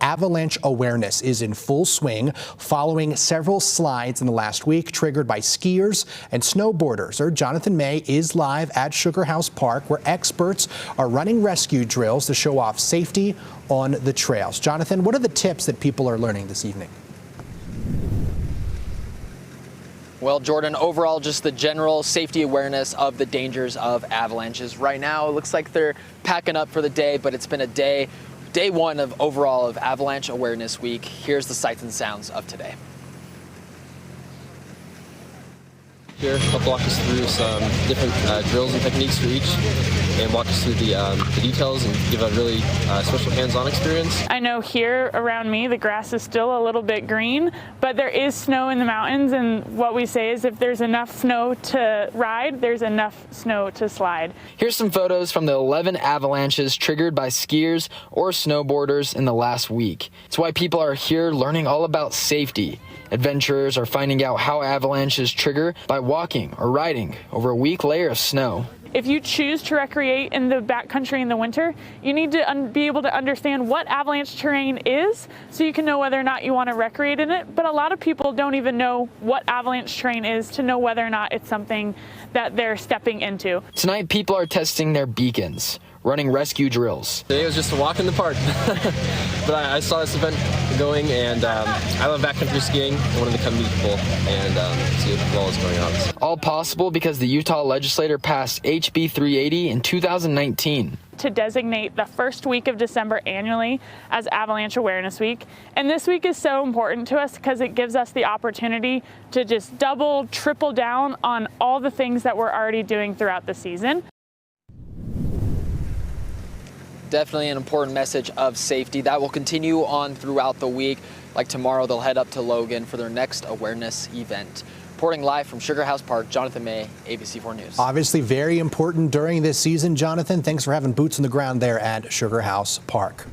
Avalanche Awareness is in full swing following several slides in the last week triggered by skiers and snowboarders. Our Jonathan May is live at Sugar House Park, where experts are running rescue drills to show off safety on the trails. Jonathan, what are the tips that people are learning this evening? Well, Jordan, overall, just the general safety awareness of the dangers of avalanches. Right now, it looks like they're packing up for the day, but it's been a day one of overall of Avalanche Awareness Week. Here's the sights and sounds of today. Here, I'll walk us through some different drills and techniques for each, and walk us through the details and give a really special hands-on experience. I know here around me the grass is still a little bit green, but there is snow in the mountains, and what we say is if there's enough snow to ride, there's enough snow to slide. Here's some photos from the 11 avalanches triggered by skiers or snowboarders in the last week. It's why people are here learning all about safety. Adventurers are finding out how avalanches trigger by walking or riding over a weak layer of snow. If you choose to recreate in the backcountry in the winter, you need to be able to understand what avalanche terrain is so you can know whether or not you want to recreate in it. But a lot of people don't even know what avalanche terrain is to know whether or not it's something that they're stepping into. Tonight, people are testing their beacons, running rescue drills. Today was just a walk in the park, but I saw this event going, and I love backcountry skiing. I wanted to come meet people and see what was going on. All possible because the Utah legislature passed HB 380 in 2019. To designate the first week of December annually as Avalanche Awareness Week. And this week is so important to us because it gives us the opportunity to just double, triple down on all the things that we're already doing throughout the season. Definitely an important message of safety that will continue on throughout the week. Like tomorrow, they'll head up to Logan for their next awareness event. Reporting live from Sugar House Park, Jonathan May, ABC4 News. Obviously very important during this season, Jonathan. Thanks for having boots on the ground there at Sugar House Park.